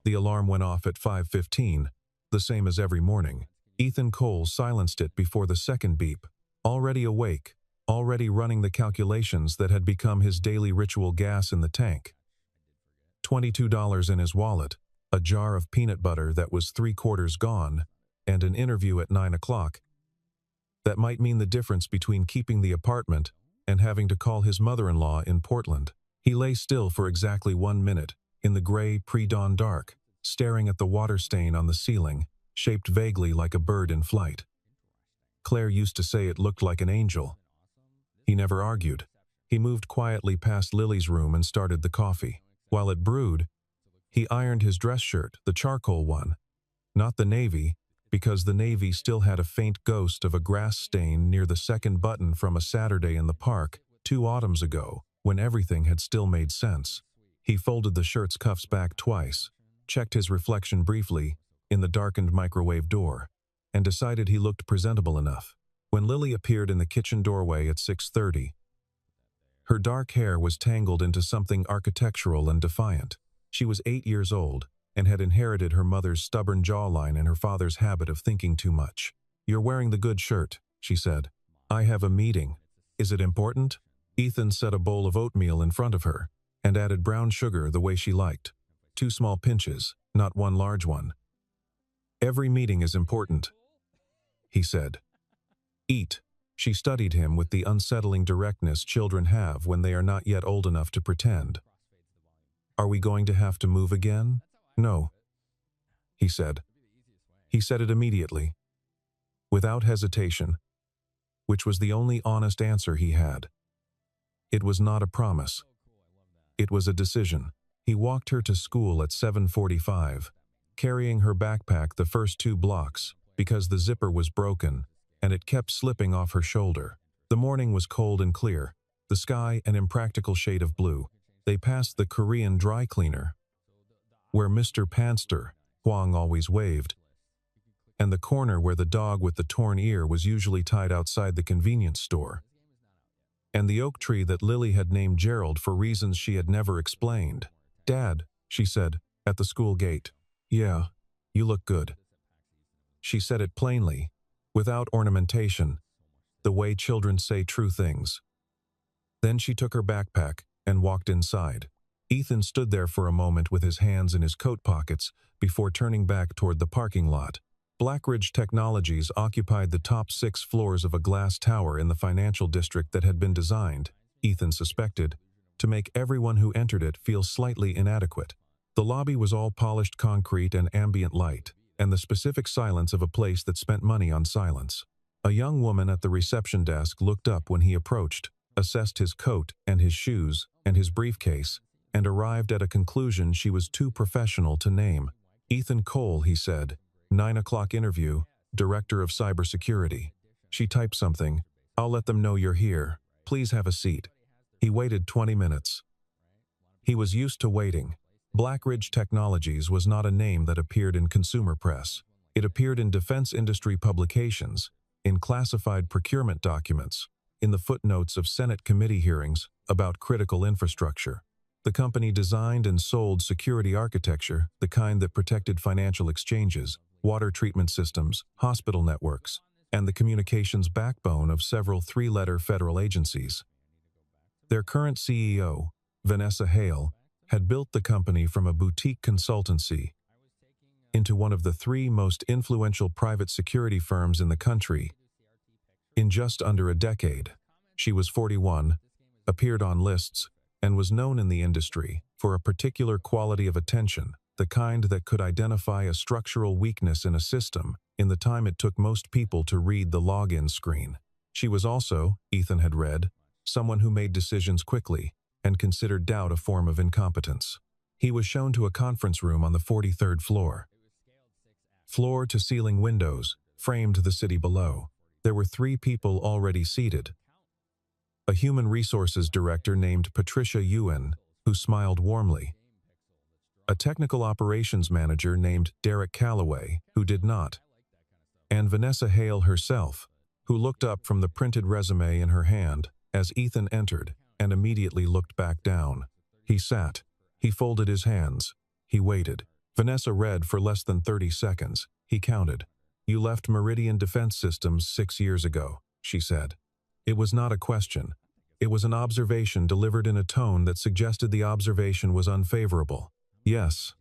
The alarm went off at 5:15, the same as every morning. Ethan Cole silenced it before the second beep. Already awake, already running the calculations that had become his daily ritual gas in the tank. $22 in his wallet, a jar of peanut butter that was 3/4 gone, and an interview at 9 o'clock. That might mean the difference between keeping the apartment and having to call his mother-in-law in Portland. He lay still for exactly 1 minute, in the gray pre-dawn dark, staring at the water stain on the ceiling, shaped vaguely like a bird in flight. Claire used to say it looked like an angel. He never argued. He moved quietly past Lily's room and started the coffee. While it brewed, he ironed his dress shirt, the charcoal one. Not the navy, because the navy still had a faint ghost of a grass stain near the second button from a Saturday in the park 2 autumns ago, when everything had still made sense. He folded the shirt's cuffs back twice, checked his reflection briefly in the darkened microwave door, and decided he looked presentable enough. When Lily appeared in the kitchen doorway at 6:30, her dark hair was tangled into something architectural and defiant. She was 8 years old and had inherited her mother's stubborn jawline and her father's habit of thinking too much. "You're wearing the good shirt," she said. "I have a meeting. Is it important?" Ethan set a bowl of oatmeal in front of her and added brown sugar the way she liked. 2 small pinches, not 1 large one. "Every meeting is important," he said. "Eat." She studied him with the unsettling directness children have when they are not yet old enough to pretend. "Are we going to have to move again?" "No," he said. He said it immediately, without hesitation, which was the only honest answer he had. It was not a promise. It was a decision. He walked her to school at 7:45, carrying her backpack the first 2 blocks because the zipper was broken and it kept slipping off her shoulder. The morning was cold and clear, the sky an impractical shade of blue. They passed the Korean dry cleaner, where Mr. Panster, Huang always waved, and the corner where the dog with the torn ear was usually tied outside the convenience store, and the oak tree that Lily had named Gerald for reasons she had never explained. "Dad," she said, at the school gate. "Yeah, you look good." She said it plainly, without ornamentation, the way children say true things. Then she took her backpack and walked inside. Ethan stood there for a moment with his hands in his coat pockets before turning back toward the parking lot. Blackridge Technologies occupied the top 6 floors of a glass tower in the financial district that had been designed, Ethan suspected, to make everyone who entered it feel slightly inadequate. The lobby was all polished concrete and ambient light, and the specific silence of a place that spent money on silence. A young woman at the reception desk looked up when he approached, assessed his coat and his shoes and his briefcase, and arrived at a conclusion she was too professional to name. "Ethan Cole," he said. 9 o'clock interview, Director of Cybersecurity. She typed something. "I'll let them know you're here. Please have a seat." He waited 20 minutes. He was used to waiting. Blackridge Technologies was not a name that appeared in consumer press. It appeared in defense industry publications, in classified procurement documents, in the footnotes of Senate committee hearings about critical infrastructure. The company designed and sold security architecture, the kind that protected financial exchanges, water treatment systems, hospital networks, and the communications backbone of several 3-letter federal agencies. Their current CEO, Vanessa Hale, had built the company from a boutique consultancy into one of the 3 most influential private security firms in the country in just under a decade. She was 41, appeared on lists, and was known in the industry for a particular quality of attention, the kind that could identify a structural weakness in a system in the time it took most people to read the login screen. She was also, Ethan had read, someone who made decisions quickly and considered doubt a form of incompetence. He was shown to a conference room on the 43rd floor. Floor-to-ceiling windows framed the city below. There were 3 people already seated. A human resources director named Patricia Ewan, who smiled warmly. A technical operations manager named Derek Calloway, who did not. And Vanessa Hale herself, who looked up from the printed resume in her hand as Ethan entered and immediately looked back down. He sat. He folded his hands. He waited. Vanessa read for less than 30 seconds. He counted. "You left Meridian Defense Systems 6 years ago," she said. It was not a question. It was an observation delivered in a tone that suggested the observation was unfavorable. "Yes."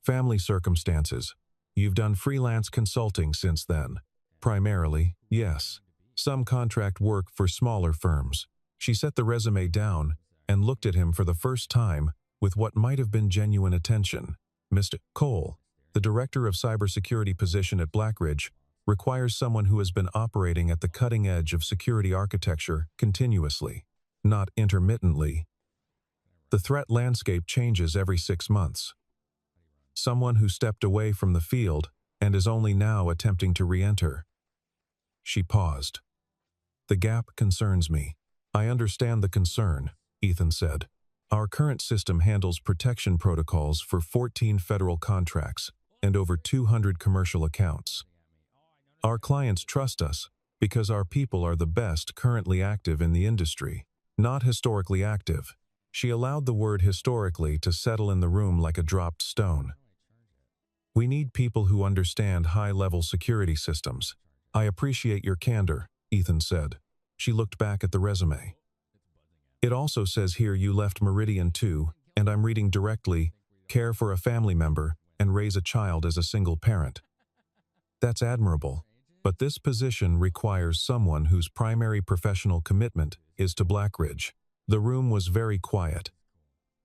"Family circumstances. You've done freelance consulting since then." "Primarily, yes. Some contract work for smaller firms." She set the resume down and looked at him for the first time with what might have been genuine attention. "Mr. Cole, the director of cybersecurity position at Blackridge, requires someone who has been operating at the cutting edge of security architecture continuously, not intermittently. The threat landscape changes every 6 months. Someone who stepped away from the field and is only now attempting to re-enter." She paused. "The gap concerns me." "I understand the concern," Ethan said. "Our current system handles protection protocols for 14 federal contracts and over 200 commercial accounts. Our clients trust us because our people are the best currently active in the industry, not historically active." She allowed the word historically to settle in the room like a dropped stone. "We need people who understand high-level security systems." "I appreciate your candor," Ethan said. She looked back at the resume. "It also says here you left Meridian too, and I'm reading directly, care for a family member and raise a child as a single parent. That's admirable, but this position requires someone whose primary professional commitment is to Blackridge." The room was very quiet.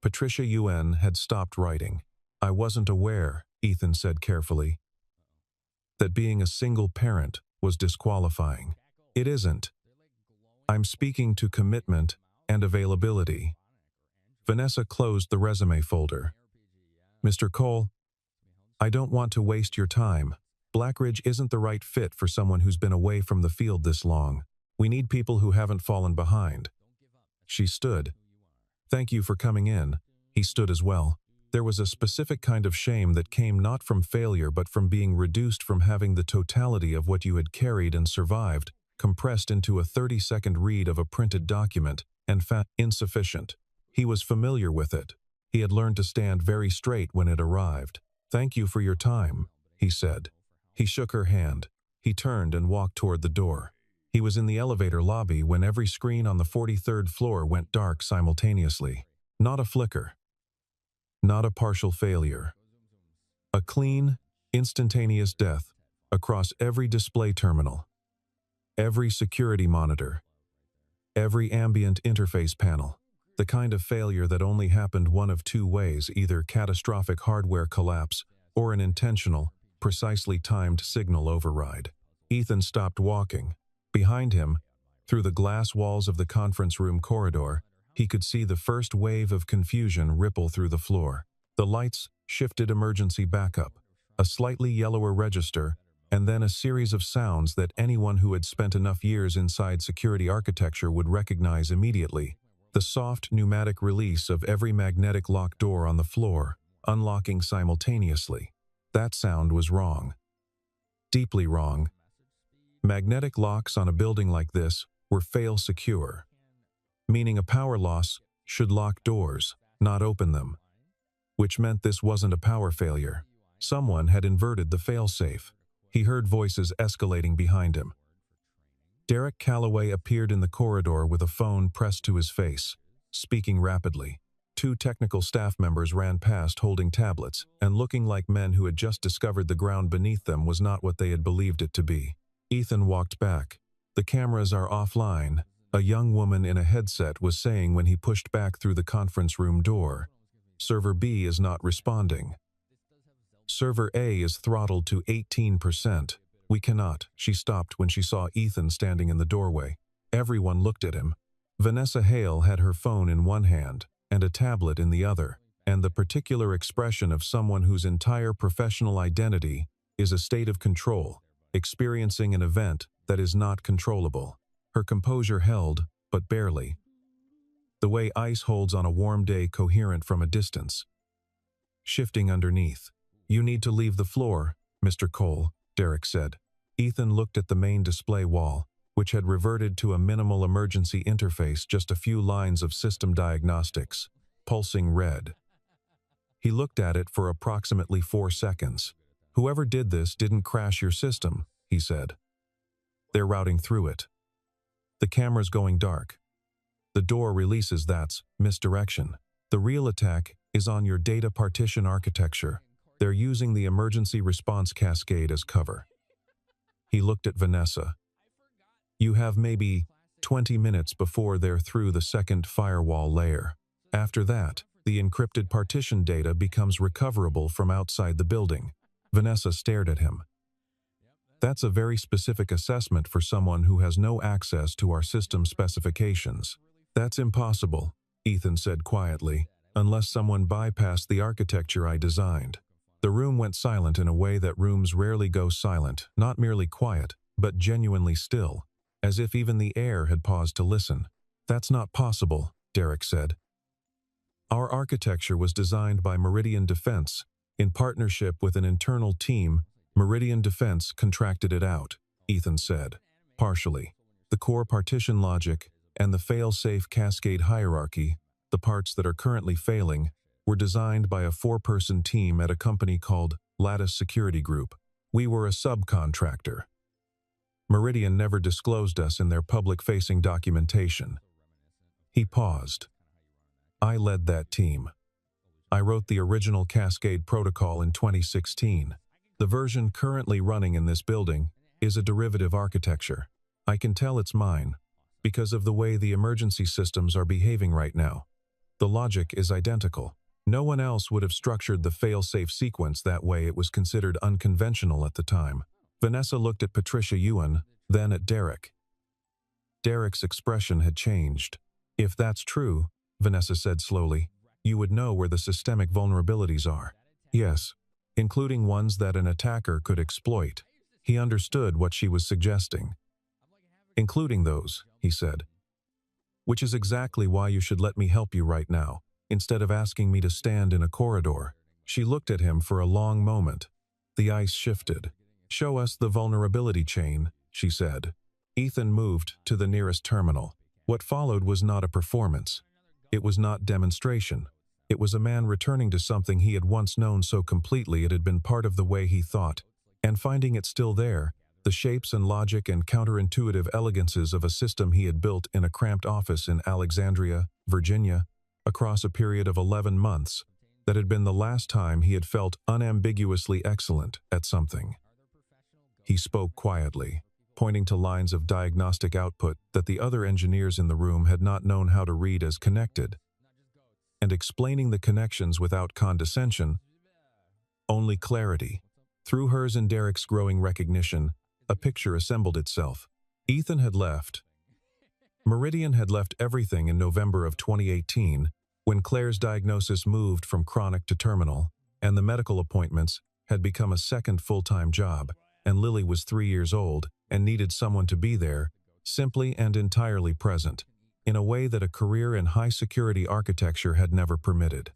Patricia Yuen had stopped writing. "I wasn't aware," Ethan said carefully, "that being a single parent was disqualifying." "It isn't. I'm speaking to commitment and availability." Vanessa closed the resume folder. "Mr. Cole, I don't want to waste your time. Blackridge isn't the right fit for someone who's been away from the field this long. We need people who haven't fallen behind." She stood. "Thank you for coming in." He stood as well. There was a specific kind of shame that came not from failure but from being reduced from having the totality of what you had carried and survived, compressed into a 30-second read of a printed document, and insufficient. He was familiar with it. He had learned to stand very straight when it arrived. "Thank you for your time," he said. He shook her hand. He turned and walked toward the door. He was in the elevator lobby when every screen on the 43rd floor went dark simultaneously. Not a flicker. Not a partial failure. A clean, instantaneous death across every display terminal, every security monitor, every ambient interface panel. The kind of failure that only happened one of two ways, either catastrophic hardware collapse or an intentional, precisely timed signal override. Ethan stopped walking. Behind him, through the glass walls of the conference room corridor, he could see the first wave of confusion ripple through the floor. The lights shifted emergency backup, a slightly yellower register, and then a series of sounds that anyone who had spent enough years inside security architecture would recognize immediately. The soft pneumatic release of every magnetic lock door on the floor, unlocking simultaneously. That sound was wrong. Deeply wrong. Magnetic locks on a building like this were fail-secure, meaning a power loss should lock doors, not open them, which meant this wasn't a power failure. Someone had inverted the fail-safe. He heard voices escalating behind him. Derek Calloway appeared in the corridor with a phone pressed to his face, speaking rapidly. Two technical staff members ran past holding tablets, and looking like men who had just discovered the ground beneath them was not what they had believed it to be. Ethan walked back. "The cameras are offline," a young woman in a headset was saying when he pushed back through the conference room door. "Server B is not responding. Server A is throttled to 18%. We cannot." She stopped when she saw Ethan standing in the doorway. Everyone looked at him. Vanessa Hale had her phone in one hand and a tablet in the other, and the particular expression of someone whose entire professional identity is a state of control, experiencing an event that is not controllable. Her composure held, but barely. The way ice holds on a warm day, coherent from a distance. Shifting underneath. "You need to leave the floor, Mr. Cole," Derek said. Ethan looked at the main display wall, which had reverted to a minimal emergency interface, just a few lines of system diagnostics, pulsing red. He looked at it for approximately 4 seconds. "Whoever did this didn't crash your system," he said. "They're routing through it. The camera's going dark. The door releases that's misdirection. The real attack is on your data partition architecture. They're using the emergency response cascade as cover." He looked at Vanessa. "You have maybe 20 minutes before they're through the second firewall layer. After that, the encrypted partition data becomes recoverable from outside the building." Vanessa stared at him. "That's a very specific assessment for someone who has no access to our system specifications." "That's impossible," Ethan said quietly, "unless someone bypassed the architecture I designed." The room went silent in a way that rooms rarely go silent, not merely quiet, but genuinely still, as if even the air had paused to listen. "That's not possible," Derek said. "Our architecture was designed by Meridian Defense. In partnership with an internal team, Meridian Defense contracted it out," Ethan said. "Partially. The core partition logic and the fail-safe cascade hierarchy, the parts that are currently failing, were designed by a 4-person team at a company called Lattice Security Group. We were a subcontractor. Meridian never disclosed us in their public-facing documentation." He paused. "I led that team. I wrote the original Cascade protocol in 2016. The version currently running in this building is a derivative architecture. I can tell it's mine because of the way the emergency systems are behaving right now. The logic is identical. No one else would have structured the fail-safe sequence that way. It was considered unconventional at the time." Vanessa looked at Patricia Ewan, then at Derek. Derek's expression had changed. "If that's true," Vanessa said slowly, "you would know where the systemic vulnerabilities are." "Yes, including ones that an attacker could exploit." He understood what she was suggesting. "Including those," he said. "Which is exactly why you should let me help you right now, instead of asking me to stand in a corridor." She looked at him for a long moment. The ice shifted. "Show us the vulnerability chain," she said. Ethan moved to the nearest terminal. What followed was not a performance. It was not demonstration. It was a man returning to something he had once known so completely it had been part of the way he thought, and finding it still there, the shapes and logic and counterintuitive elegances of a system he had built in a cramped office in Alexandria, Virginia, across a period of 11 months, that had been the last time he had felt unambiguously excellent at something. He spoke quietly, pointing to lines of diagnostic output that the other engineers in the room had not known how to read as connected, and explaining the connections without condescension, only clarity. Through hers and Derek's growing recognition, a picture assembled itself. Ethan had left. Meridian had left everything in November of 2018, when Claire's diagnosis moved from chronic to terminal, and the medical appointments had become a second full-time job, and Lily was 3 years old and needed someone to be there, simply and entirely present, in a way that a career in high-security architecture had never permitted.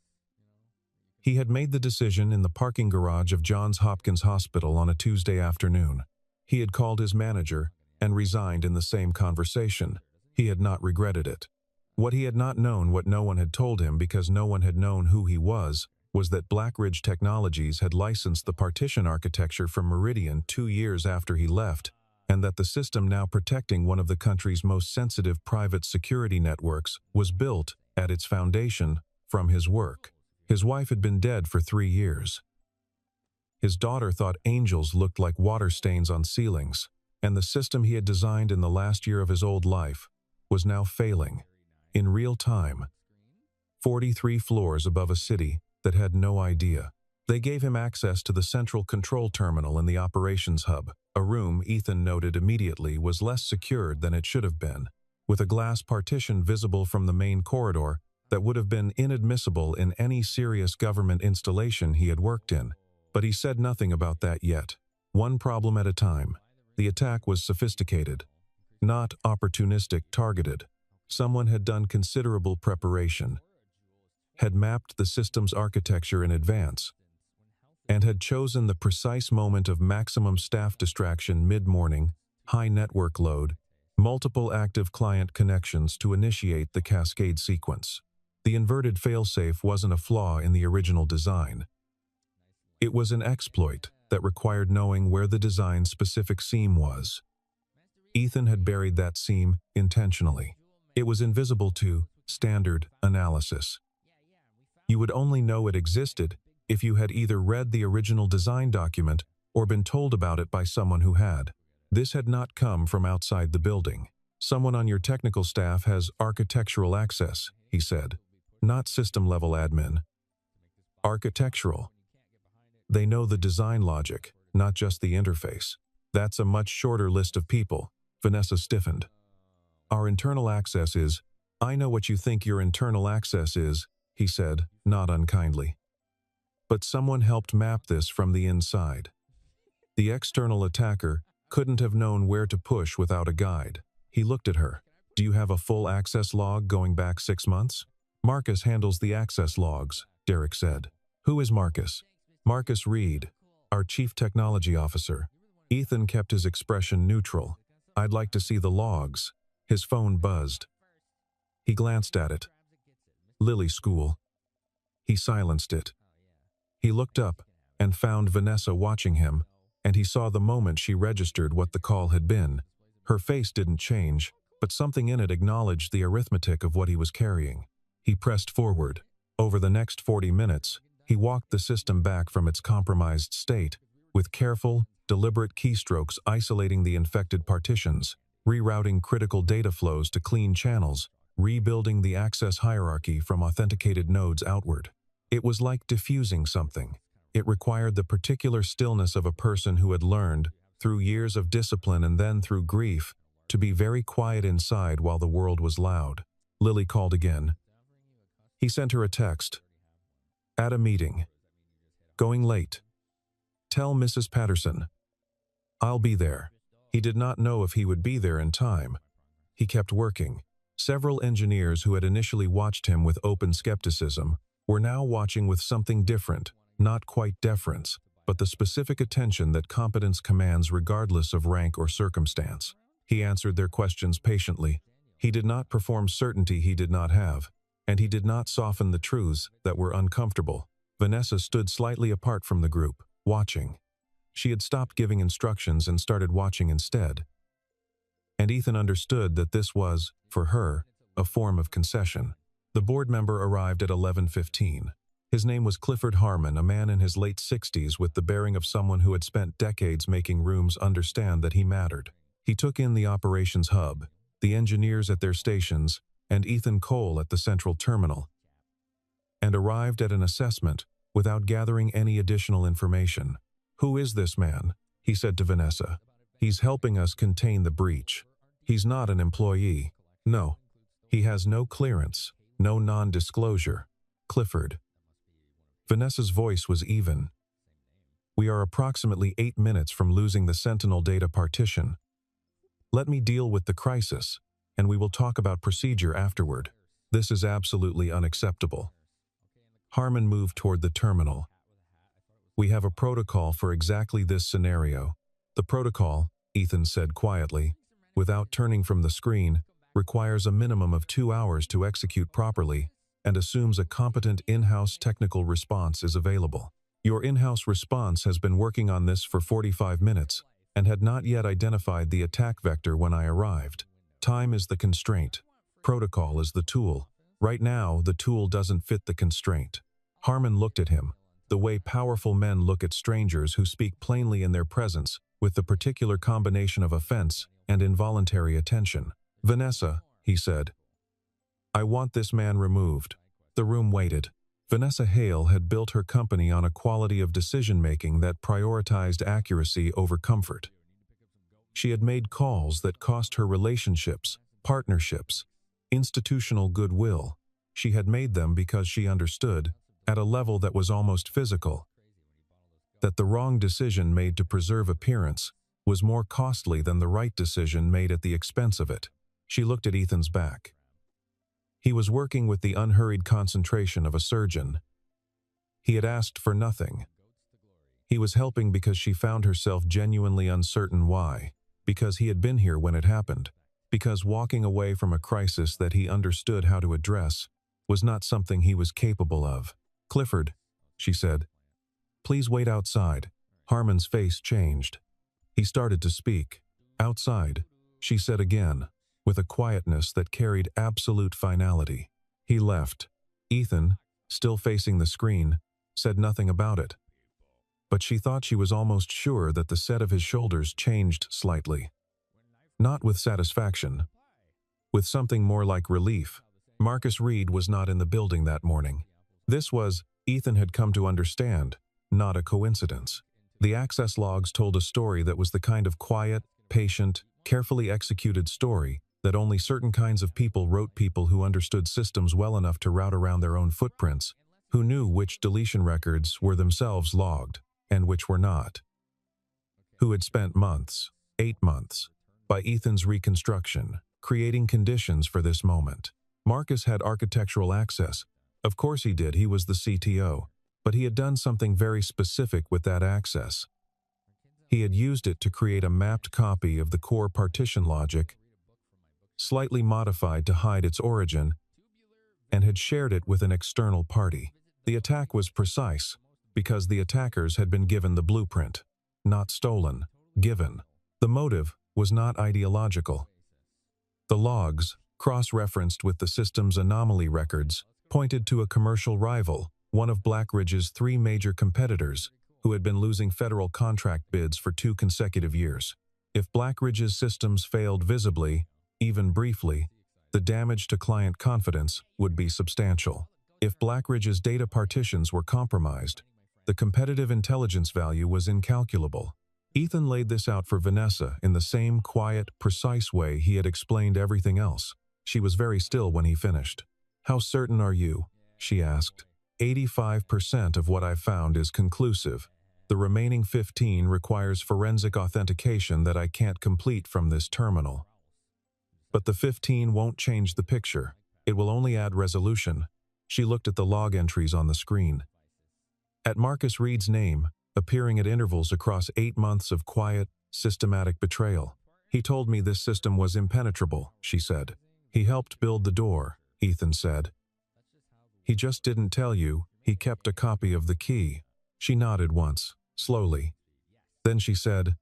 He had made the decision in the parking garage of Johns Hopkins Hospital on a Tuesday afternoon. He had called his manager and resigned in the same conversation. He had not regretted it. What he had not known, what no one had told him because no one had known who he was that Blackridge Technologies had licensed the partition architecture from Meridian 2 years after he left, and that the system now protecting one of the country's most sensitive private security networks was built, at its foundation, from his work. His wife had been dead for 3 years. His daughter thought angels looked like water stains on ceilings, and the system he had designed in the last year of his old life was now failing, in real time. 43 floors above a city that had no idea. They gave him access to the central control terminal in the operations hub, a room Ethan noted immediately was less secured than it should have been, with a glass partition visible from the main corridor that would have been inadmissible in any serious government installation he had worked in. But he said nothing about that yet. One problem at a time. The attack was sophisticated, not opportunistic, targeted. Someone had done considerable preparation, had mapped the system's architecture in advance, and had chosen the precise moment of maximum staff distraction mid-morning, high network load, multiple active client connections to initiate the cascade sequence. The inverted failsafe wasn't a flaw in the original design. It was an exploit that required knowing where the design's specific seam was. Ethan had buried that seam intentionally. It was invisible to standard analysis. You would only know it existed if you had either read the original design document or been told about it by someone who had. This had not come from outside the building. Someone on your technical staff has architectural access, he said. Not system-level admin. Architectural. They know the design logic, not just the interface. That's a much shorter list of people. Vanessa stiffened. Our internal access is, I know what you think your internal access is, he said, not unkindly. But someone helped map this from the inside. The external attacker couldn't have known where to push without a guide. He looked at her. Do you have a full access log going back 6 months? Marcus handles the access logs, Derek said. Who is Marcus? Marcus Reed, our chief technology officer. Ethan kept his expression neutral. I'd like to see the logs. His phone buzzed. He glanced at it. Lily School. He silenced it. He looked up and found Vanessa watching him, and he saw the moment she registered what the call had been. Her face didn't change, but something in it acknowledged the arithmetic of what he was carrying. He pressed forward. Over the next 40 minutes, he walked the system back from its compromised state, with careful, deliberate keystrokes isolating the infected partitions, rerouting critical data flows to clean channels, rebuilding the access hierarchy from authenticated nodes outward. It was like diffusing something. It required the particular stillness of a person who had learned, through years of discipline and then through grief, to be very quiet inside while the world was loud. Lily called again. He sent her a text. At a meeting. Going late. Tell Mrs. Patterson. I'll be there. He did not know if he would be there in time. He kept working. Several engineers who had initially watched him with open skepticism were now watching with something different, not quite deference, but the specific attention that competence commands regardless of rank or circumstance. He answered their questions patiently. He did not perform certainty he did not have, and he did not soften the truths that were uncomfortable. Vanessa stood slightly apart from the group, watching. She had stopped giving instructions and started watching instead. And Ethan understood that this was, for her, a form of concession. The board member arrived at 11:15. His name was Clifford Harmon, a man in his late 60s with the bearing of someone who had spent decades making rooms understand that he mattered. He took in the operations hub, the engineers at their stations, and Ethan Cole at the central terminal, and arrived at an assessment without gathering any additional information. Who is this man? He said to Vanessa. He's helping us contain the breach. He's not an employee. No. He has no clearance, no non-disclosure. Clifford. Vanessa's voice was even. We are approximately 8 minutes from losing the Sentinel data partition. Let me deal with the crisis, and we will talk about procedure afterward. This is absolutely unacceptable. Harmon moved toward the terminal. We have a protocol for exactly this scenario. The protocol, Ethan said quietly, without turning from the screen, requires a minimum of 2 hours to execute properly and assumes a competent in-house technical response is available. Your in-house response has been working on this for 45 minutes and had not yet identified the attack vector when I arrived. Time is the constraint. Protocol is the tool. Right now, the tool doesn't fit the constraint. Harmon looked at him, the way powerful men look at strangers who speak plainly in their presence with the particular combination of offense and involuntary attention. Vanessa, he said. I want this man removed. The room waited. Vanessa Hale had built her company on a quality of decision-making that prioritized accuracy over comfort. She had made calls that cost her relationships, partnerships, institutional goodwill. She had made them because she understood, at a level that was almost physical, that the wrong decision made to preserve appearance was more costly than the right decision made at the expense of it. She looked at Ethan's back. He was working with the unhurried concentration of a surgeon. He had asked for nothing. He was helping because she found herself genuinely uncertain why, because he had been here when it happened, because walking away from a crisis that he understood how to address was not something he was capable of. "Clifford," she said, "please wait outside." Harmon's face changed. He started to speak. "Outside," she said again, with a quietness that carried absolute finality. He left. Ethan, still facing the screen, said nothing about it. But she thought she was almost sure that the set of his shoulders changed slightly. Not with satisfaction. With something more like relief. Marcus Reed was not in the building that morning. This was, Ethan had come to understand, not a coincidence. The access logs told a story that was the kind of quiet, patient, carefully executed story that only certain kinds of people wrote, people who understood systems well enough to route around their own footprints, who knew which deletion records were themselves logged and which were not. Who had spent months, 8 months, by Ethan's reconstruction, creating conditions for this moment. Marcus had architectural access. Of course he did, he was the CTO. But he had done something very specific with that access. He had used it to create a mapped copy of the core partition logic, slightly modified to hide its origin, and had shared it with an external party. The attack was precise, because the attackers had been given the blueprint. Not stolen, given. The motive was not ideological. The logs, cross-referenced with the system's anomaly records, pointed to a commercial rival, one of Blackridge's 3 major competitors, who had been losing federal contract bids for 2 consecutive years. If Blackridge's systems failed visibly, even briefly, the damage to client confidence would be substantial. If Blackridge's data partitions were compromised, the competitive intelligence value was incalculable. Ethan laid this out for Vanessa in the same quiet, precise way he had explained everything else. She was very still when he finished. "How certain are you?" she asked. 85% of what I found is conclusive. The remaining 15 requires forensic authentication that I can't complete from this terminal. But the 15 won't change the picture. It will only add resolution. She looked at the log entries on the screen. At Marcus Reed's name, appearing at intervals across 8 months of quiet, systematic betrayal. "He told me this system was impenetrable," she said. "He helped build the door," Ethan said. "He just didn't tell you he kept a copy of the key." She nodded once, slowly. Then she said,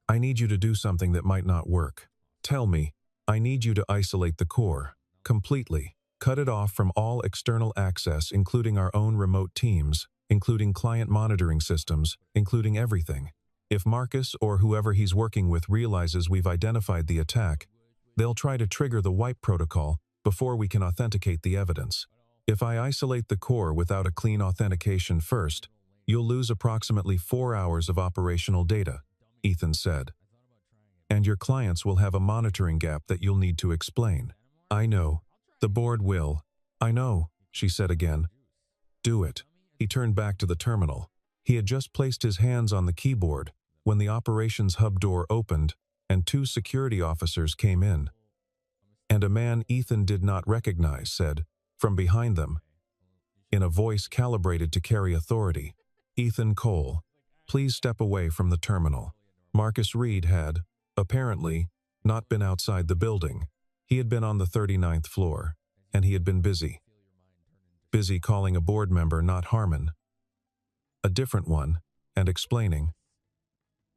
"I need you to do something that might not work. Tell me, I need you to isolate the core, completely. Cut it off from all external access, including our own remote teams, including client monitoring systems, including everything. If Marcus or whoever he's working with realizes we've identified the attack, they'll try to trigger the wipe protocol before we can authenticate the evidence. If I isolate the core without a clean authentication first, you'll lose approximately 4 hours of operational data," Ethan said. "And your clients will have a monitoring gap that you'll need to explain." "I know. The board will." "I know," she said again. "Do it." He turned back to the terminal. He had just placed his hands on the keyboard when the operations hub door opened and 2 security officers came in. And a man Ethan did not recognize said, from behind them, in a voice calibrated to carry authority, "Ethan Cole, please step away from the terminal." Marcus Reed had, apparently, not been outside the building. He had been on the 39th floor, and he had been busy. Busy calling a board member, not Harmon. A different one, and explaining,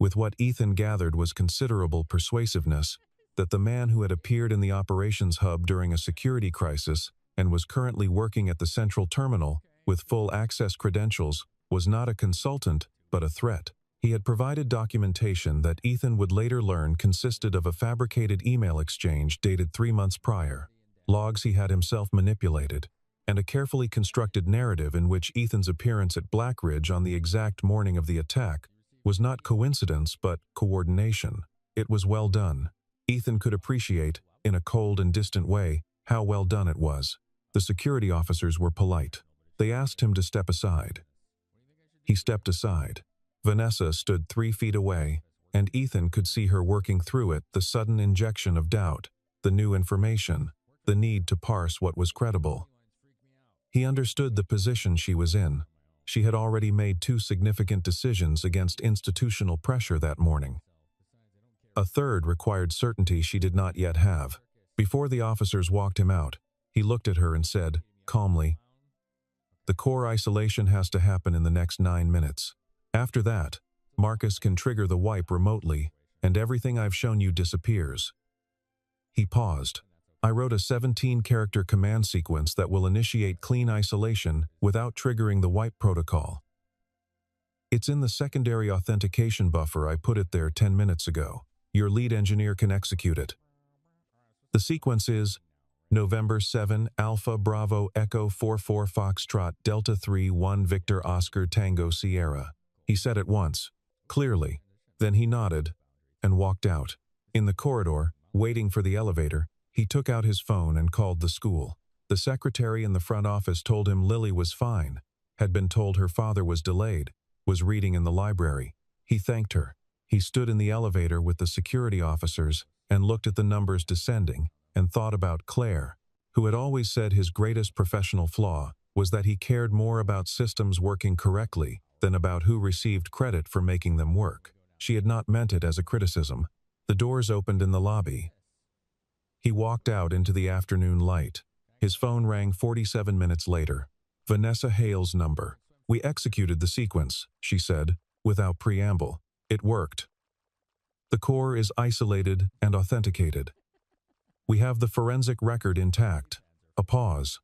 with what Ethan gathered was considerable persuasiveness, that the man who had appeared in the operations hub during a security crisis and was currently working at the central terminal with full access credentials was not a consultant, but a threat. He had provided documentation that Ethan would later learn consisted of a fabricated email exchange dated 3 months prior, logs he had himself manipulated, and a carefully constructed narrative in which Ethan's appearance at Blackridge on the exact morning of the attack was not coincidence but coordination. It was well done. Ethan could appreciate, in a cold and distant way, how well done it was. The security officers were polite. They asked him to step aside. He stepped aside. Vanessa stood 3 feet away, and Ethan could see her working through it, the sudden injection of doubt, the new information, the need to parse what was credible. He understood the position she was in. She had already made 2 significant decisions against institutional pressure that morning. A third required certainty she did not yet have. Before the officers walked him out, he looked at her and said, calmly. The core isolation has to happen in the next 9 minutes. After that, Marcus can trigger the wipe remotely, and everything I've shown you disappears. He paused. I wrote a 17-character command sequence that will initiate clean isolation without triggering the wipe protocol. It's in the secondary authentication buffer. I put it there 10 minutes ago. Your lead engineer can execute it. The sequence is November 7 Alpha Bravo Echo 44 Foxtrot Delta 3 1 Victor Oscar Tango Sierra. He said it once, clearly. Then he nodded and walked out. In the corridor, waiting for the elevator, he took out his phone and called the school. The secretary in the front office told him Lily was fine, had been told her father was delayed, was reading in the library. He thanked her. He stood in the elevator with the security officers and looked at the numbers descending and thought about Claire, who had always said his greatest professional flaw was that he cared more about systems working correctly than about who received credit for making them work. She had not meant it as a criticism. The doors opened in the lobby. He walked out into the afternoon light. His phone rang 47 minutes later. Vanessa Hale's number. We executed the sequence, she said, without preamble. It worked. The core is isolated and authenticated. We have the forensic record intact. A pause.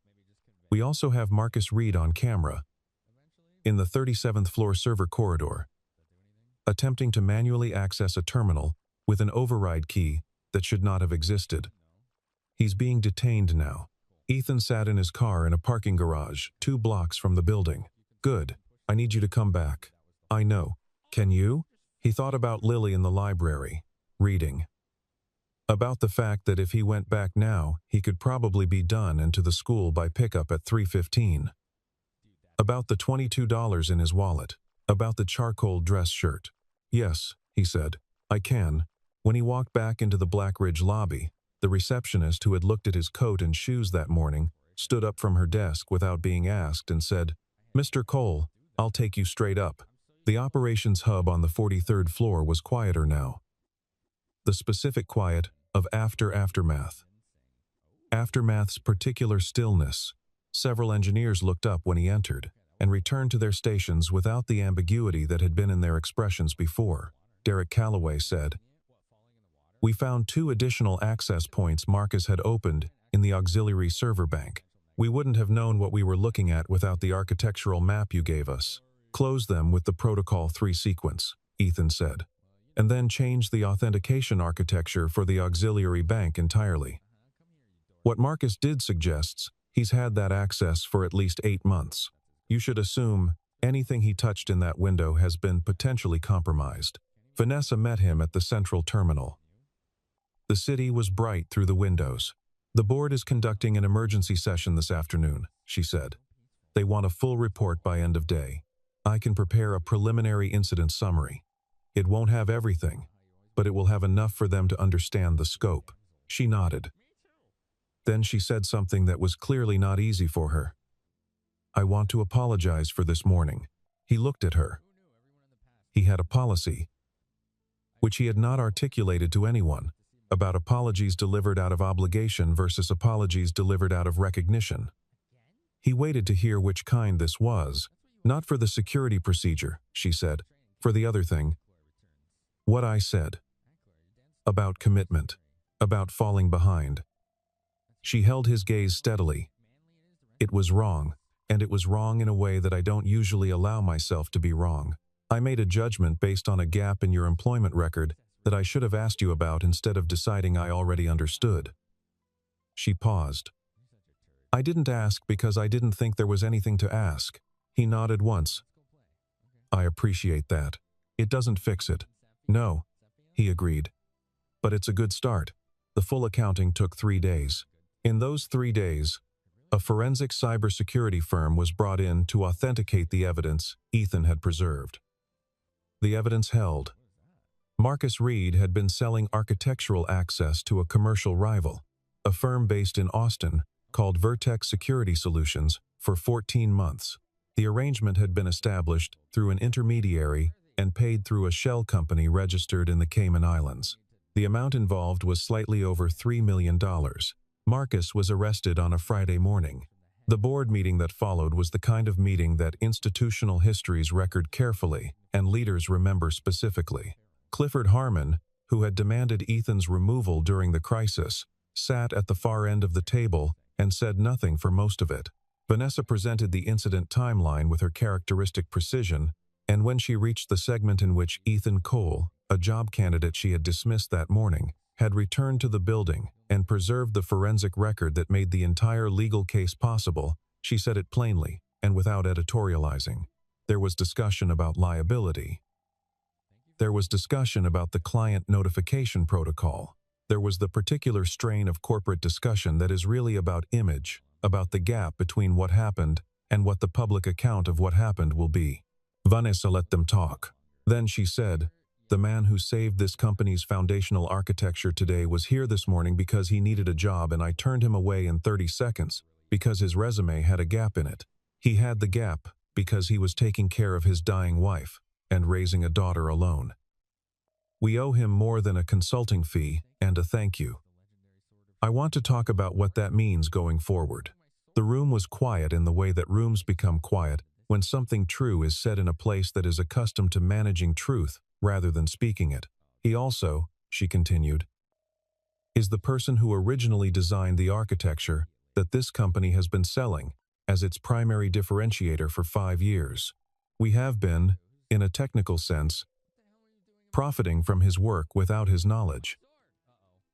We also have Marcus Reed on camera. In the 37th floor server corridor, attempting to manually access a terminal with an override key that should not have existed. He's being detained now. Ethan sat in his car in a parking garage 2 blocks from the building. Good. I need you to come back. I know. Can you? He thought about Lily in the library, reading. About the fact that if he went back now, he could probably be done and to the school by pickup at 3:15. About the $22 in his wallet. About the charcoal dress shirt. Yes, he said. I can. When he walked back into the Blackridge lobby, the receptionist who had looked at his coat and shoes that morning stood up from her desk without being asked and said, Mr. Cole, I'll take you straight up. The operations hub on the 43rd floor was quieter now. The specific quiet of aftermath. Aftermath's particular stillness. Several engineers looked up when he entered and returned to their stations without the ambiguity that had been in their expressions before. Derek Calloway said, We found 2 additional access points Marcus had opened in the auxiliary server bank. We wouldn't have known what we were looking at without the architectural map you gave us. Close them with the Protocol 3 sequence, Ethan said, and then change the authentication architecture for the auxiliary bank entirely. What Marcus did suggests he's had that access for at least 8 months. You should assume anything he touched in that window has been potentially compromised. Vanessa met him at the central terminal. The city was bright through the windows. The board is conducting an emergency session this afternoon, she said. They want a full report by end of day. I can prepare a preliminary incident summary. It won't have everything, but it will have enough for them to understand the scope. She nodded. Then she said something that was clearly not easy for her. I want to apologize for this morning. He looked at her. He had a policy, which he had not articulated to anyone, about apologies delivered out of obligation versus apologies delivered out of recognition. He waited to hear which kind this was. Not for the security procedure, she said. For the other thing. What I said. About commitment. About falling behind. She held his gaze steadily. It was wrong, and it was wrong in a way that I don't usually allow myself to be wrong. I made a judgment based on a gap in your employment record that I should have asked you about instead of deciding I already understood. She paused. I didn't ask because I didn't think there was anything to ask. He nodded once. I appreciate that. It doesn't fix it. No, he agreed. But it's a good start. The full accounting took 3 days. In those 3 days, a forensic cybersecurity firm was brought in to authenticate the evidence Ethan had preserved. The evidence held. Marcus Reed had been selling architectural access to a commercial rival, a firm based in Austin called Vertex Security Solutions, for 14 months. The arrangement had been established through an intermediary and paid through a shell company registered in the Cayman Islands. The amount involved was slightly over $3 million. Marcus was arrested on a Friday morning. The board meeting that followed was the kind of meeting that institutional histories record carefully and leaders remember specifically. Clifford Harmon, who had demanded Ethan's removal during the crisis, sat at the far end of the table and said nothing for most of it. Vanessa presented the incident timeline with her characteristic precision, and when she reached the segment in which Ethan Cole, a job candidate she had dismissed that morning, had returned to the building and preserved the forensic record that made the entire legal case possible, she said it plainly and without editorializing. There was discussion about liability. There was discussion about the client notification protocol. There was the particular strain of corporate discussion that is really about image, about the gap between what happened and what the public account of what happened will be. Vanessa let them talk. Then she said, "The man who saved this company's foundational architecture today was here this morning because he needed a job, and I turned him away in 30 seconds because his resume had a gap in it. He had the gap because he was taking care of his dying wife and raising a daughter alone. We owe him more than a consulting fee and a thank you." I want to talk about what that means going forward. The room was quiet in the way that rooms become quiet when something true is said in a place that is accustomed to managing truth rather than speaking it. He also, she continued, is the person who originally designed the architecture that this company has been selling as its primary differentiator for 5 years. We have been, in a technical sense, profiting from his work without his knowledge.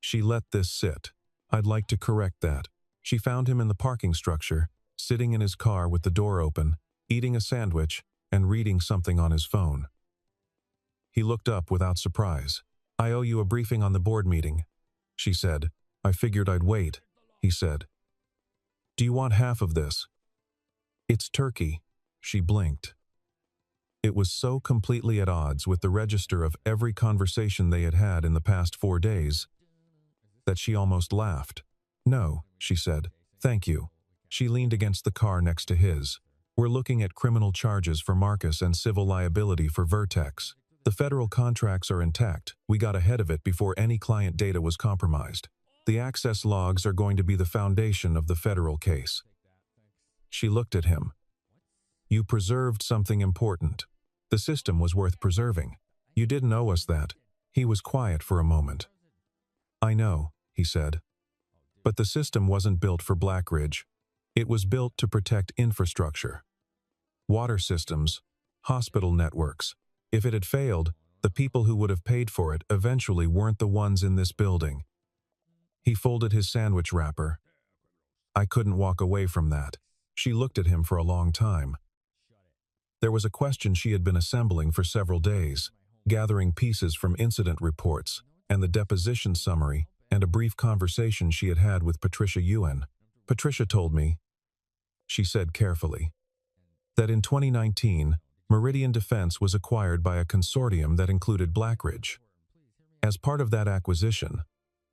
She let this sit. I'd like to correct that. She found him in the parking structure, sitting in his car with the door open, eating a sandwich and reading something on his phone. He looked up without surprise. "I owe you a briefing on the board meeting," she said. "I figured I'd wait," he said. "Do you want half of this?" "It's turkey." She blinked. It was so completely at odds with the register of every conversation they had had in the past 4 days that she almost laughed. "No," she said. "Thank you." She leaned against the car next to his. "We're looking at criminal charges for Marcus and civil liability for Vertex. The federal contracts are intact. We got ahead of it before any client data was compromised. The access logs are going to be the foundation of the federal case." She looked at him. "You preserved something important. The system was worth preserving. You didn't owe us that." He was quiet for a moment. "I know," he said. "But the system wasn't built for Blackridge. It was built to protect infrastructure. Water systems, hospital networks. If it had failed, the people who would have paid for it eventually weren't the ones in this building." He folded his sandwich wrapper. "I couldn't walk away from that." She looked at him for a long time. There was a question she had been assembling for several days, gathering pieces from incident reports and the deposition summary and a brief conversation she had had with Patricia Ewan. "Patricia told me," she said carefully, "that in 2019, Meridian Defense was acquired by a consortium that included Blackridge. As part of that acquisition,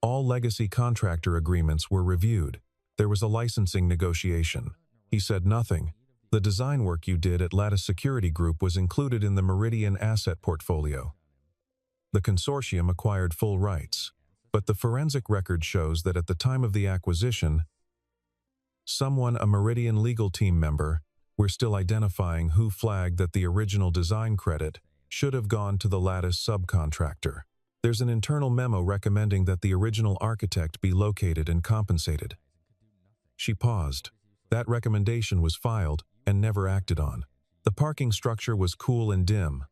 all legacy contractor agreements were reviewed. There was a licensing negotiation." He said nothing. "The design work you did at Lattice Security Group was included in the Meridian asset portfolio. The consortium acquired full rights, but the forensic record shows that at the time of the acquisition, someone, a Meridian legal team member, we're still identifying who, flagged that the original design credit should have gone to the Lattice subcontractor. There's an internal memo recommending that the original architect be located and compensated." She paused. That recommendation was filed and never acted on. The parking structure was cool and dim.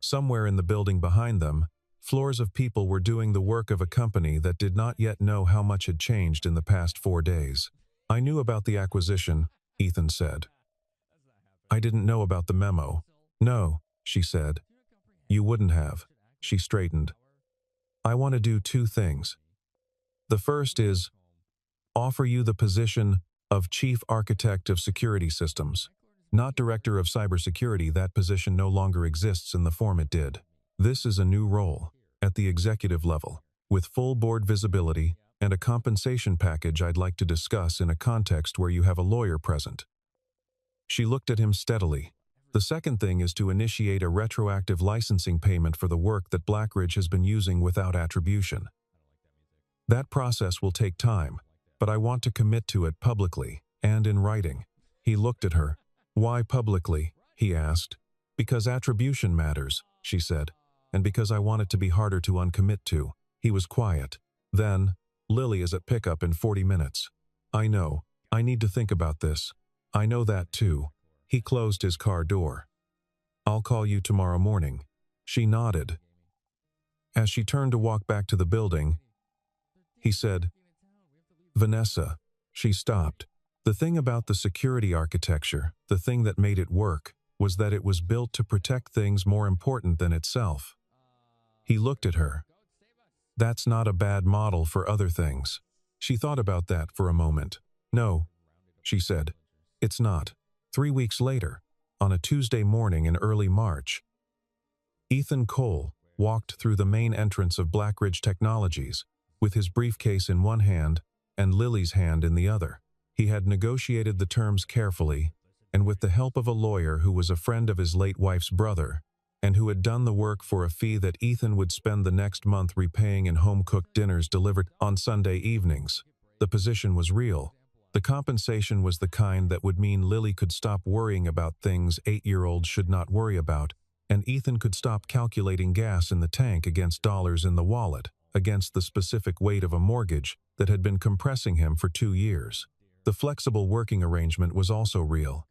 Somewhere in the building behind them, floors of people were doing the work of a company that did not yet know how much had changed in the past 4 days. "I knew about the acquisition," Ethan said. "I didn't know about the memo." "No," she said. "You wouldn't have." She straightened. "I want to do 2 things. The first is offer you the position of Chief Architect of Security Systems, not Director of Cybersecurity. That position no longer exists in the form it did. This is a new role, at the executive level, with full board visibility and a compensation package I'd like to discuss in a context where you have a lawyer present." She looked at him steadily. "The second thing is to initiate a retroactive licensing payment for the work that Blackridge has been using without attribution. That process will take time, but I want to commit to it publicly and in writing." He looked at her. "Why publicly?" he asked. "Because attribution matters," she said, "and because I want it to be harder to uncommit to." He was quiet. Then, "Lily is at pickup in 40 minutes. I know. I need to think about this. I know that too." He closed his car door. "I'll call you tomorrow morning." She nodded. As she turned to walk back to the building, he said, "Vanessa." She stopped. The thing about the security architecture, the thing that made it work, was that it was built to protect things more important than itself. He looked at her. "That's not a bad model for other things." She thought about that for a moment. "No," she said, "it's not." 3 weeks later, on a Tuesday morning in early March, Ethan Cole walked through the main entrance of Blackridge Technologies, with his briefcase in one hand and Lily's hand in the other. He had negotiated the terms carefully, and with the help of a lawyer who was a friend of his late wife's brother, and who had done the work for a fee that Ethan would spend the next month repaying in home-cooked dinners delivered on Sunday evenings. The position was real. The compensation was the kind that would mean Lily could stop worrying about things 8-year-olds should not worry about, and Ethan could stop calculating gas in the tank against dollars in the wallet, against the specific weight of a mortgage that had been compressing him for 2 years. The flexible working arrangement was also real.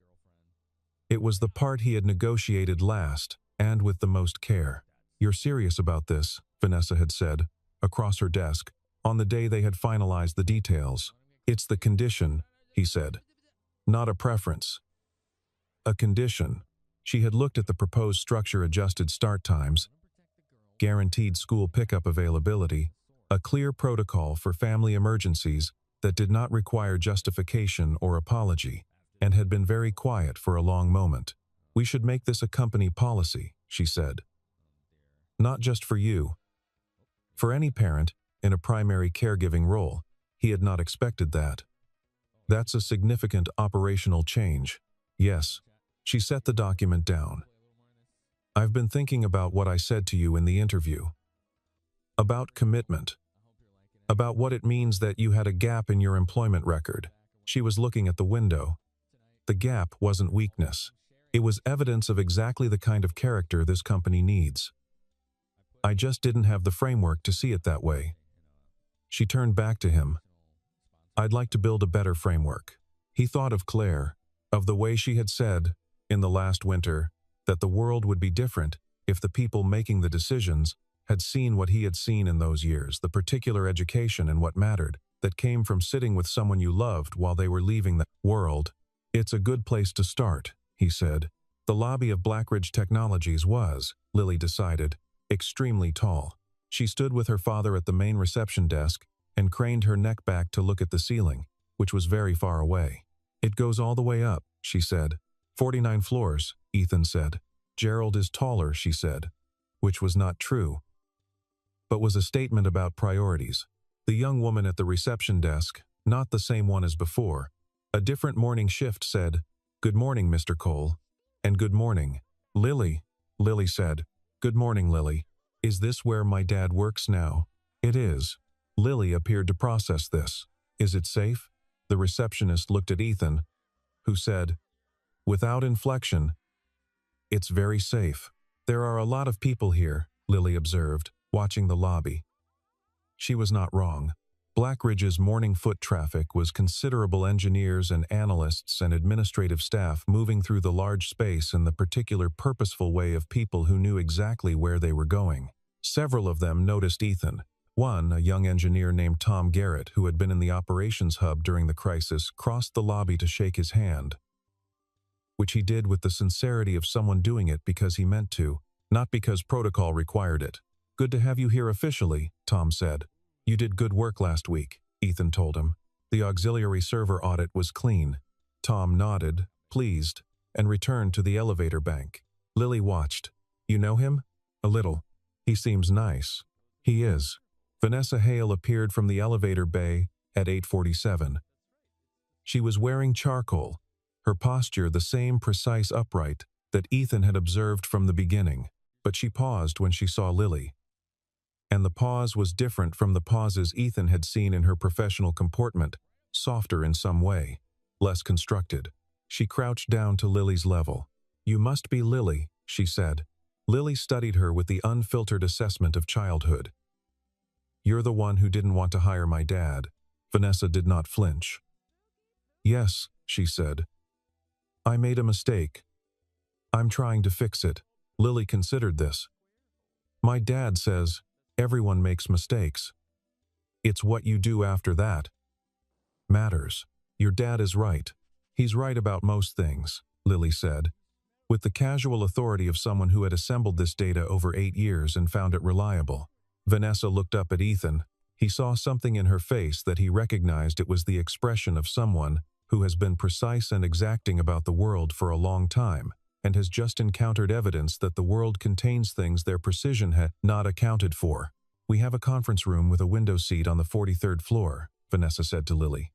It was the part he had negotiated last, and with the most care. "You're serious about this," Vanessa had said, across her desk, on the day they had finalized the details. "It's the condition," he said. "Not a preference. A condition." She had looked at the proposed structure-adjusted start times, guaranteed school pickup availability, a clear protocol for family emergencies that did not require justification or apology, and had been very quiet for a long moment. "We should make this a company policy," she said. "Not just for you. For any parent in a primary caregiving role." He had not expected that. "That's a significant operational change." "Yes." She set the document down. "I've been thinking about what I said to you in the interview. About commitment. About what it means that you had a gap in your employment record." She was looking at the window. The gap wasn't weakness. It was evidence of exactly the kind of character this company needs. "I just didn't have the framework to see it that way." She turned back to him. "I'd like to build a better framework." He thought of Claire, of the way she had said, in the last winter, that the world would be different if the people making the decisions had seen what he had seen in those years, the particular education and what mattered, that came from sitting with someone you loved while they were leaving the world. "It's a good place to start," he said. The lobby of Blackridge Technologies was, Lily decided, extremely tall. She stood with her father at the main reception desk and craned her neck back to look at the ceiling, which was very far away. "It goes all the way up," she said. 49 floors, Ethan said. "Gerald is taller," she said, which was not true, but was a statement about priorities. The young woman at the reception desk, not the same one as before, a different morning shift, said, "Good morning, Mr. Cole." And "Good morning, Lily," Lily said. "Good morning, Lily. Is this where my dad works now?" "It is." Lily appeared to process this. "Is it safe?" The receptionist looked at Ethan, who said, without inflection, "It's very safe." "There are a lot of people here," Lily observed, watching the lobby. She was not wrong. Blackridge's morning foot traffic was considerable, engineers and analysts and administrative staff moving through the large space in the particular purposeful way of people who knew exactly where they were going. Several of them noticed Ethan. One, a young engineer named Tom Garrett, who had been in the operations hub during the crisis, crossed the lobby to shake his hand, which he did with the sincerity of someone doing it because he meant to, not because protocol required it. "Good to have you here officially," Tom said. "You did good work last week," Ethan told him. "The auxiliary server audit was clean." Tom nodded, pleased, and returned to the elevator bank. Lily watched. "You know him?" "A little. He seems nice." "He is." Vanessa Hale appeared from the elevator bay at 8:47. She was wearing charcoal, her posture the same precise upright that Ethan had observed from the beginning, but she paused when she saw Lily. And the pause was different from the pauses Ethan had seen in her professional comportment, softer in some way, less constructed. She crouched down to Lily's level. "You must be Lily," she said. Lily studied her with the unfiltered assessment of childhood. "You're the one who didn't want to hire my dad." Vanessa did not flinch. "Yes," she said. "I made a mistake. I'm trying to fix it." Lily considered this. "My dad says, everyone makes mistakes. It's what you do after that matters." "Your dad is right. He's right about most things," Lily said, with the casual authority of someone who had assembled this data over 8 years and found it reliable. Vanessa looked up at Ethan. He saw something in her face that he recognized. It was the expression of someone who has been precise and exacting about the world for a long time, and has just encountered evidence that the world contains things their precision had not accounted for. "We have a conference room with a window seat on the 43rd floor, Vanessa said to Lily.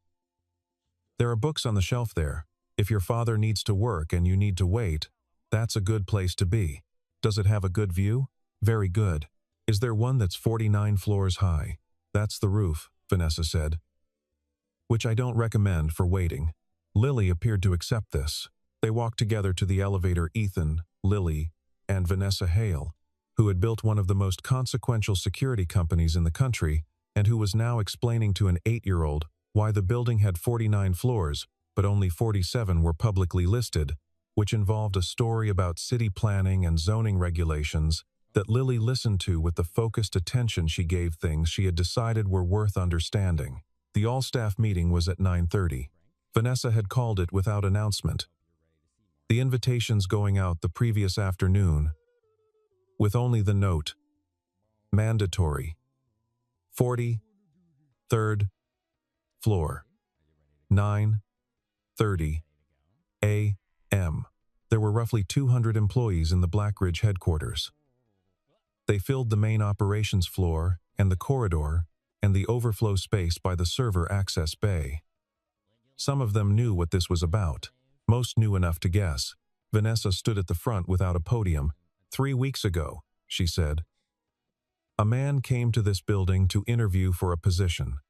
"There are books on the shelf there. If your father needs to work and you need to wait, that's a good place to be. Does it have a good view?" "Very good." "Is there one that's 49 floors high?" "That's the roof," Vanessa said. "Which I don't recommend for waiting." Lily appeared to accept this. They walked together to the elevator. Ethan, Lily, and Vanessa Hale, who had built one of the most consequential security companies in the country and who was now explaining to an 8-year-old why the building had 49 floors, but only 47 were publicly listed, which involved a story about city planning and zoning regulations that Lily listened to with the focused attention she gave things she had decided were worth understanding. The all-staff meeting was at 9:30. Vanessa had called it without announcement, the invitations going out the previous afternoon, with only the note, "Mandatory. 43rd floor. 9:30 a.m. There were roughly 200 employees in the Blackridge headquarters. They filled the main operations floor and the corridor and the overflow space by the server access bay. Some of them knew what this was about. Most knew enough to guess. Vanessa stood at the front without a podium. 3 weeks ago, she said, a man came to this building to interview for a position.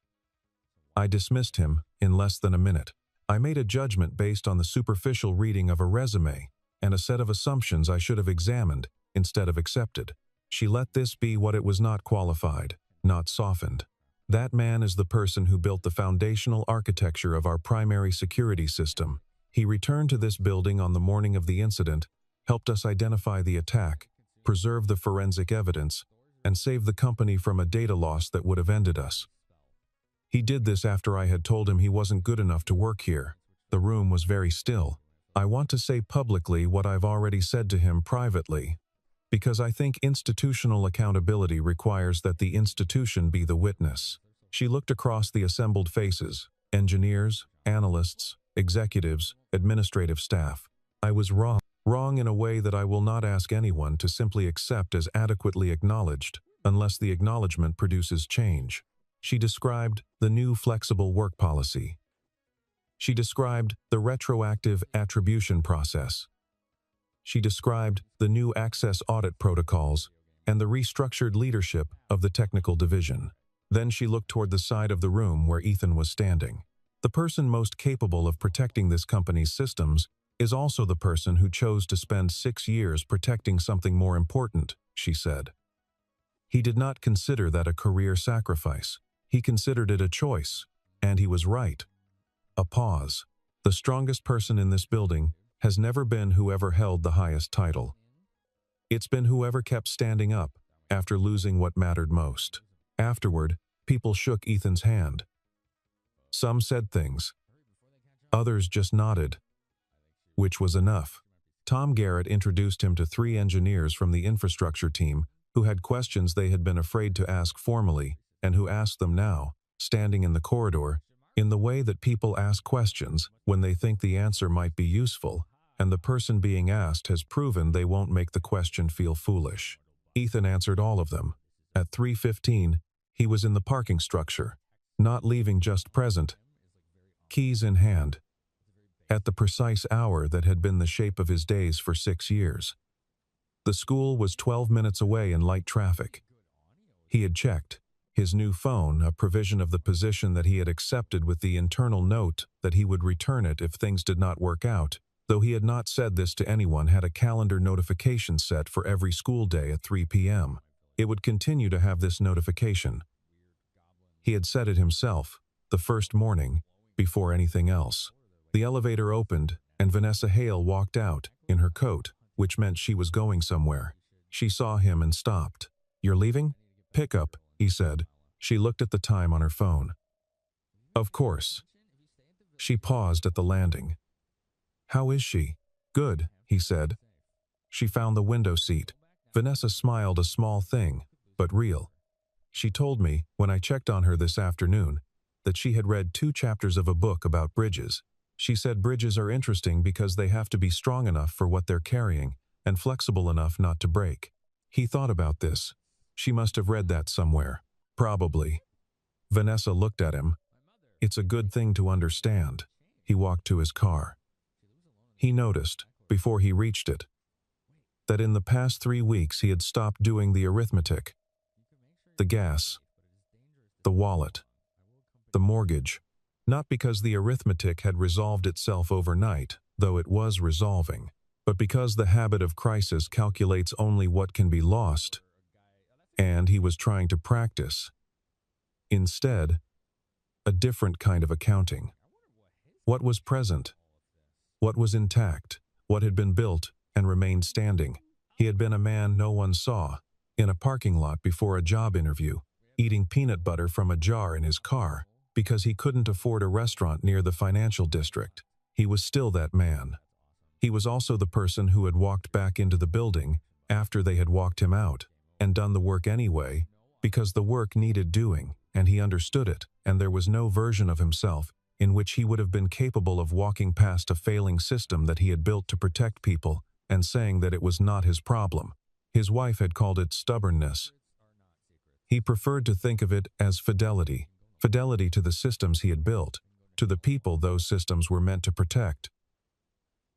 I dismissed him in less than a minute. I made a judgment based on the superficial reading of a resume and a set of assumptions I should have examined instead of accepted. She let this be what it was: not qualified, not softened. That man is the person who built the foundational architecture of our primary security system. He returned to this building on the morning of the incident, helped us identify the attack, preserve the forensic evidence, and save the company from a data loss that would have ended us. He did this after I had told him he wasn't good enough to work here. The room was very still. I want to say publicly what I've already said to him privately, because I think institutional accountability requires that the institution be the witness. She looked across the assembled faces: engineers, analysts, executives, administrative staff. I was wrong. Wrong in a way that I will not ask anyone to simply accept as adequately acknowledged, unless the acknowledgement produces change. She described the new flexible work policy. She described the retroactive attribution process. She described the new access audit protocols and the restructured leadership of the technical division. Then she looked toward the side of the room where Ethan was standing. The person most capable of protecting this company's systems is also the person who chose to spend 6 years protecting something more important, she said. He did not consider that a career sacrifice. He considered it a choice, and he was right. A pause. The strongest person in this building has never been whoever held the highest title. It's been whoever kept standing up after losing what mattered most. Afterward, people shook Ethan's hand. Some said things. Others just nodded, which was enough. Tom Garrett introduced him to 3 engineers from the infrastructure team who had questions they had been afraid to ask formally, and who asked them now, standing in the corridor, in the way that people ask questions when they think the answer might be useful, and the person being asked has proven they won't make the question feel foolish. Ethan answered all of them. At 3:15, he was in the parking structure, not leaving, just present, keys in hand, at the precise hour that had been the shape of his days for 6 years. The school was 12 minutes away in light traffic. He had checked. His new phone, a provision of the position that he had accepted with the internal note that he would return it if things did not work out, though he had not said this to anyone, had a calendar notification set for every school day at 3 p.m. It would continue to have this notification. He had set it himself, the first morning, before anything else. The elevator opened, and Vanessa Hale walked out, in her coat, which meant she was going somewhere. She saw him and stopped. "You're leaving?" "Pick up," he said. She looked at the time on her phone. "Of course." She paused at the landing. "How is she?" "Good," he said. She found the window seat. Vanessa smiled, a small thing, but real. "She told me, when I checked on her this afternoon, that she had read 2 chapters of a book about bridges. She said bridges are interesting because they have to be strong enough for what they're carrying and flexible enough not to break." He thought about this. She must have read that somewhere. Probably. Vanessa looked at him. "It's a good thing to understand." He walked to his car. He noticed, before he reached it, that in the past 3 weeks he had stopped doing the arithmetic. The gas. The wallet. The mortgage. Not because the arithmetic had resolved itself overnight, though it was resolving, but because the habit of crisis calculates only what can be lost, and he was trying to practice, instead, a different kind of accounting. What was present? What was intact? What had been built and remained standing? He had been a man no one saw, in a parking lot before a job interview, eating peanut butter from a jar in his car, because he couldn't afford a restaurant near the financial district. He was still that man. He was also the person who had walked back into the building after they had walked him out, and done the work anyway, because the work needed doing, and he understood it, and there was no version of himself in which he would have been capable of walking past a failing system that he had built to protect people and saying that it was not his problem. His wife had called it stubbornness. He preferred to think of it as fidelity. Fidelity to the systems he had built, to the people those systems were meant to protect.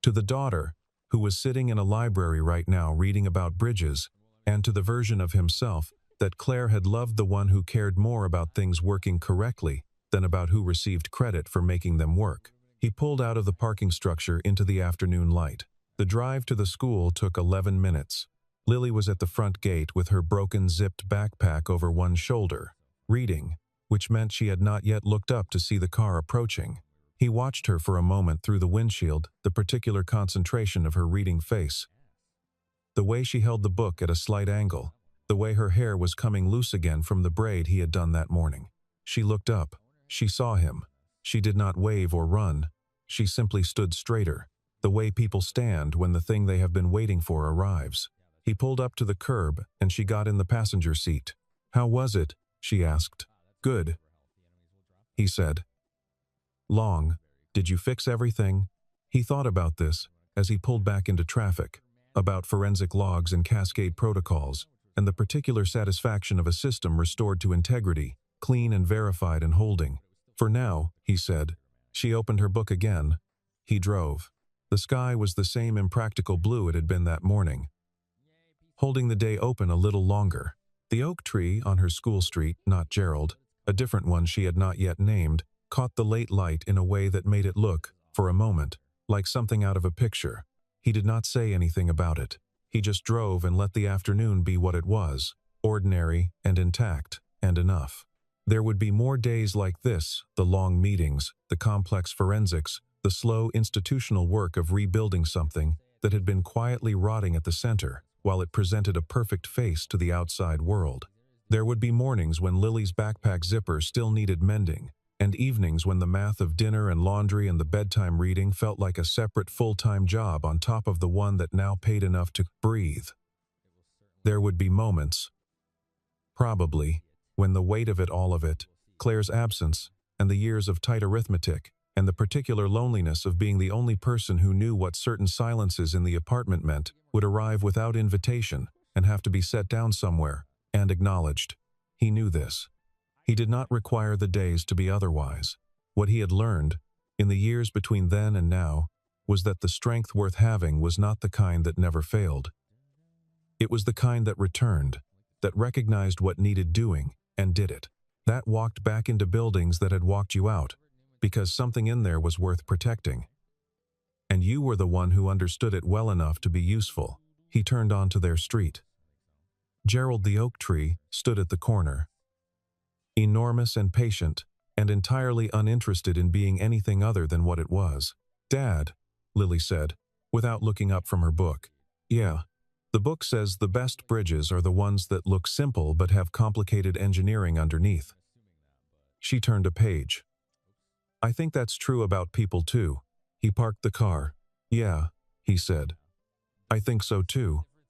To the daughter, who was sitting in a library right now reading about bridges, and to the version of himself that Claire had loved, the one who cared more about things working correctly than about who received credit for making them work. He pulled out of the parking structure into the afternoon light. The drive to the school took 11 minutes. Lily was at the front gate with her broken zipped backpack over one shoulder, reading, which meant she had not yet looked up to see the car approaching. He watched her for a moment through the windshield, the particular concentration of her reading face. The way she held the book at a slight angle, the way her hair was coming loose again from the braid he had done that morning. She looked up. She saw him. She did not wave or run. She simply stood straighter, the way people stand when the thing they have been waiting for arrives. He pulled up to the curb, and she got in the passenger seat. "How was it?" she asked. "Good," he said. "Long. Did you fix everything?" He thought about this as he pulled back into traffic, about forensic logs and cascade protocols, and the particular satisfaction of a system restored to integrity, clean and verified and holding. "For now," he said. She opened her book again. He drove. The sky was the same impractical blue it had been that morning, holding the day open a little longer. The oak tree on her school street, not Gerald, a different one she had not yet named, caught the late light in a way that made it look, for a moment, like something out of a picture. He did not say anything about it. He just drove and let the afternoon be what it was, ordinary and intact, and enough. There would be more days like this, the long meetings, the complex forensics, the slow institutional work of rebuilding something that had been quietly rotting at the center, while it presented a perfect face to the outside world. There would be mornings when Lily's backpack zipper still needed mending, and evenings when the math of dinner and laundry and the bedtime reading felt like a separate full-time job on top of the one that now paid enough to breathe. There would be moments, probably, when the weight of it, all of it, Claire's absence, and the years of tight arithmetic, and the particular loneliness of being the only person who knew what certain silences in the apartment meant, would arrive without invitation and have to be set down somewhere and acknowledged. He knew this. He did not require the days to be otherwise. What he had learned, in the years between then and now, was that the strength worth having was not the kind that never failed. It was the kind that returned, that recognized what needed doing, and did it. That walked back into buildings that had walked you out, because something in there was worth protecting. And you were the one who understood it well enough to be useful. He turned onto their street. Gerald the oak tree stood at the corner. Enormous and patient, and entirely uninterested in being anything other than what it was. "Dad," Lily said, without looking up from her book. "Yeah. The book says the best bridges are the ones that look simple but have complicated engineering underneath." She turned a page. "I think that's true about people too." He parked the car. "Yeah," he said. "I think so too."